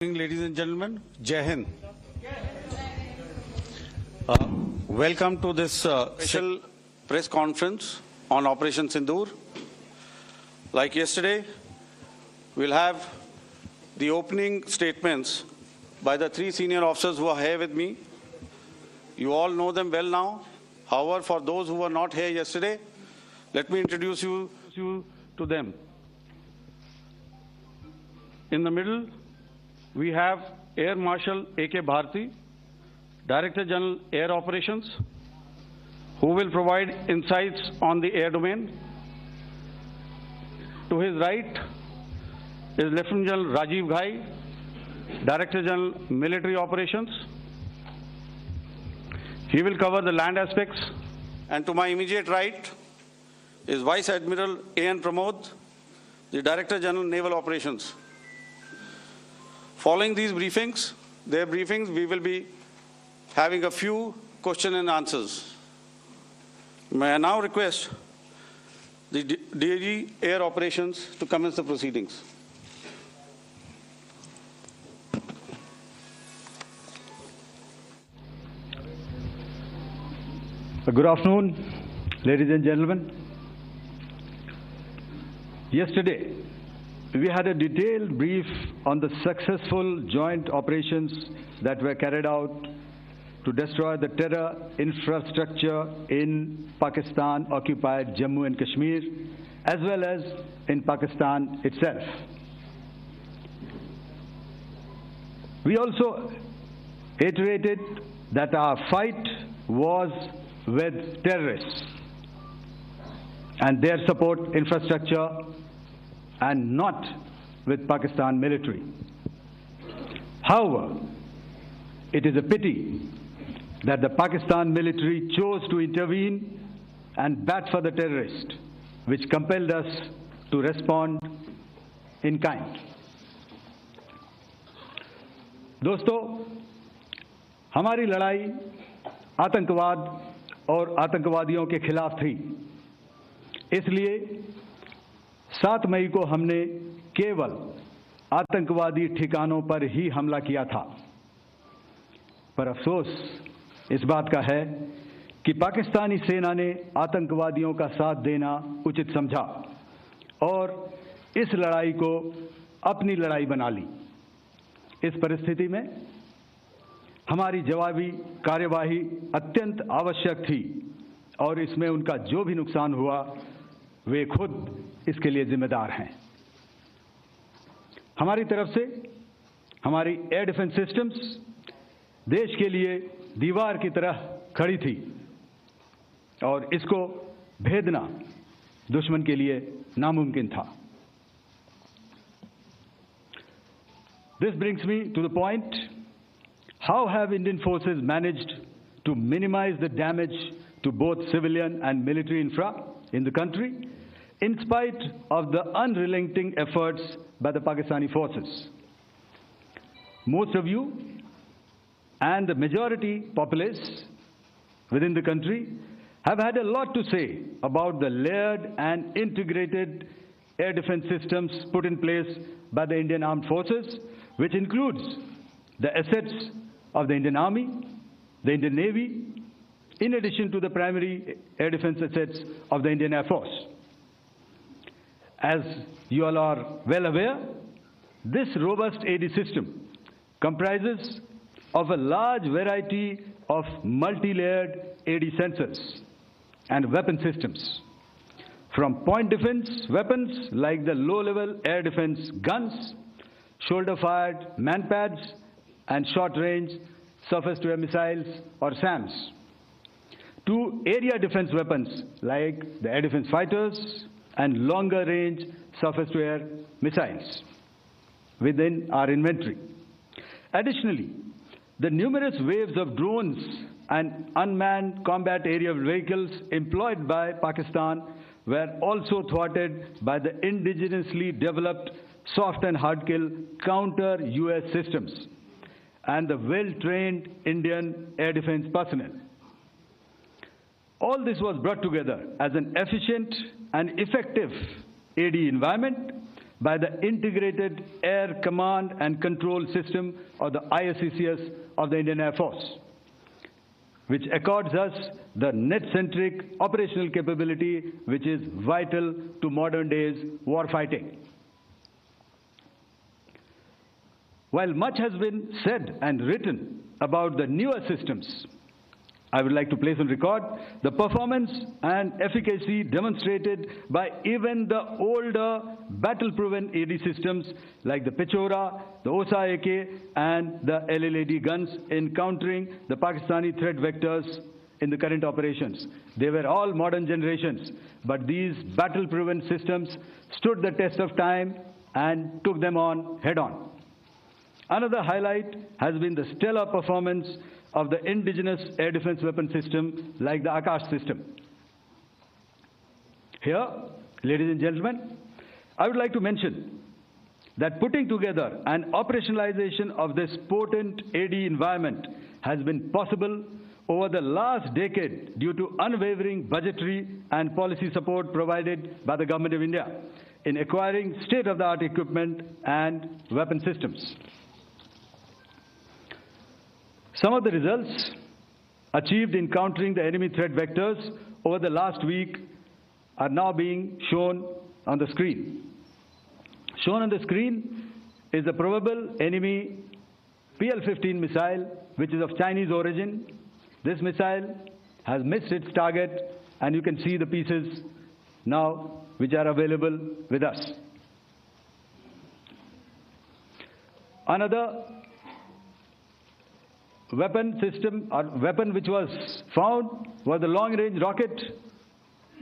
Good evening, ladies and gentlemen. Jai Hind. Welcome to this special press conference on Operation Sindoor. Like yesterday, we'll have the opening statements by the three senior officers who are here with me. You all know them well now. However, for those who were not here yesterday, let me introduce you to them. In the middle, we have Air Marshal A.K. Bharti, Director General Air Operations, who will provide insights on the air domain. To his right is Lieutenant General Rajiv Ghai, Director General Military Operations. He will cover the land aspects. And to my immediate right is Vice Admiral A.N. Pramod, the Director General Naval Operations. Following these briefings, we will be having a few question and answers. May I now request the DG Air Operations to commence the proceedings. Good afternoon, ladies and gentlemen. Yesterday, we had a detailed brief on the successful joint operations that were carried out to destroy the terror infrastructure in Pakistan-occupied Jammu and Kashmir, as well as in Pakistan itself. We also iterated that our fight was with terrorists and their support infrastructure, and not with Pakistan military. However, it is a pity that the Pakistan military chose to intervene and bat for the terrorist, which compelled us to respond in kind. दोस्तों, हमारी लड़ाई आतंकवाद और आतंकवादियों के खिलाफ थी। इसलिए 7 मई को हमने केवल आतंकवादी ठिकानों पर ही हमला किया था। पर अफसोस इस बात का है कि पाकिस्तानी सेना ने आतंकवादियों का साथ देना उचित समझा और इस लड़ाई को अपनी लड़ाई बना ली। इस परिस्थिति में हमारी जवाबी कार्यवाही अत्यंत आवश्यक थी और इसमें उनका जो भी नुकसान हुआ, वे खुद इसके लिए जिम्मेदार हैं। हमारी तरफ से हमारी एयर डिफेंस सिस्टम्स देश के लिए दीवार की तरह खड़ी थी और इसको भेदना दुश्मन के लिए नामुमकिन था। This brings me to the point, how have Indian forces managed to minimize the damage to both civilian and military infra in the country, in spite of the unrelenting efforts by the Pakistani forces? Most of you and the majority populace within the country have had a lot to say about the layered and integrated air defense systems put in place by the Indian Armed Forces, which includes the assets of the Indian Army, the Indian Navy, in addition to the primary air defense assets of the Indian Air Force. As you all are well aware, this robust AD system comprises of a large variety of multi-layered AD sensors and weapon systems, from point defense weapons like the low-level air defense guns, shoulder-fired manpads, and short-range surface-to-air missiles or SAMs, to area defense weapons like the air defense fighters and longer-range surface-to-air missiles within our inventory. Additionally, the numerous waves of drones and unmanned combat aerial vehicles employed by Pakistan were also thwarted by the indigenously developed soft and hard kill counter-US systems and the well-trained Indian air defense personnel. All this was brought together as an efficient and effective AD environment by the Integrated Air Command and Control System, or the ISCCS of the Indian Air Force, which accords us the net-centric operational capability which is vital to modern days warfighting. While much has been said and written about the newer systems, I would like to place on record the performance and efficacy demonstrated by even the older battle-proven AD systems like the Pechora, the Osa AK, and the LLAD guns in countering the Pakistani threat vectors in the current operations. They were all modern generations, but these battle-proven systems stood the test of time and took them on head-on. Another highlight has been the stellar performance of the indigenous air defense weapon system like the Akash system. Here, ladies and gentlemen, I would like to mention that putting together and operationalization of this potent AD environment has been possible over the last decade due to unwavering budgetary and policy support provided by the Government of India in acquiring state-of-the-art equipment and weapon systems. Some of the results achieved in countering the enemy threat vectors over the last week are now being shown on the screen. Shown on the screen is the probable enemy PL-15 missile, which is of Chinese origin. This missile has missed its target, and you can see the pieces now which are available with us. Another weapon system or weapon which was found was the long-range rocket,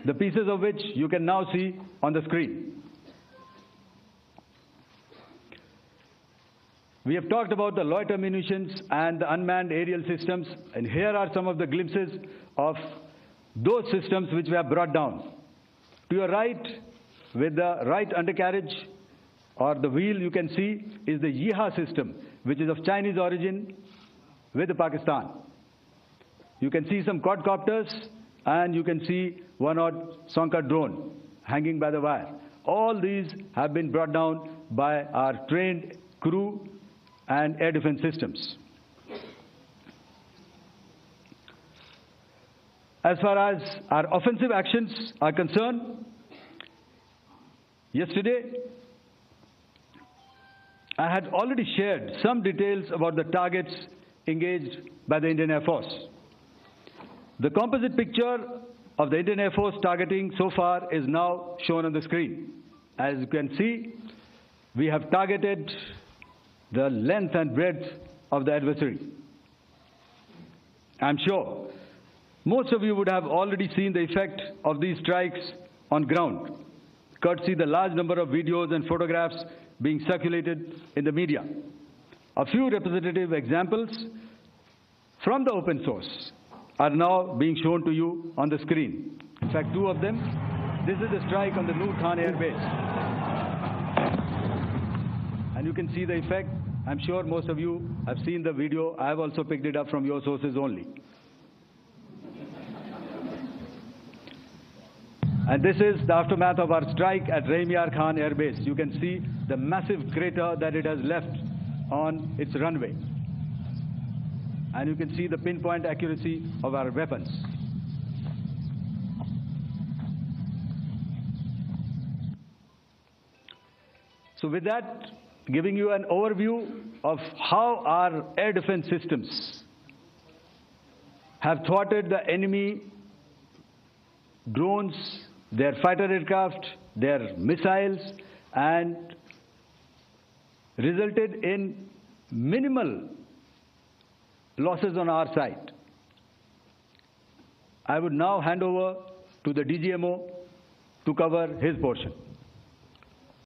the pieces of which you can now see on the screen. We have talked about the loiter munitions and the unmanned aerial systems, and here are some of the glimpses of those systems which we have brought down. To your right, with the right undercarriage or the wheel, you can see is the Yeeha system, which is of Chinese origin, with Pakistan. You can see some quadcopters, and you can see one odd Sonka drone hanging by the wire. All these have been brought down by our trained crew and air defense systems. As far as our offensive actions are concerned, yesterday I had already shared some details about the targets engaged by the Indian Air Force. The composite picture of the Indian Air Force targeting so far is now shown on the screen. As you can see, we have targeted the length and breadth of the adversary. I'm sure most of you would have already seen the effect of these strikes on ground, courtesy the large number of videos and photographs being circulated in the media. A few representative examples from the open source are now being shown to you on the screen. In fact, two of them. This is the strike on the Noor Khan Air Base. And you can see the effect. I'm sure most of you have seen the video. I have also picked it up from your sources only. And this is the aftermath of our strike at Rahim Yar Khan Air Base. You can see the massive crater that it has left on its runway. And you can see the pinpoint accuracy of our weapons. So with that, giving you an overview of how our air defense systems have thwarted the enemy drones, their fighter aircraft, their missiles, and resulted in minimal losses on our side. I would now hand over to the DGMO to cover his portion.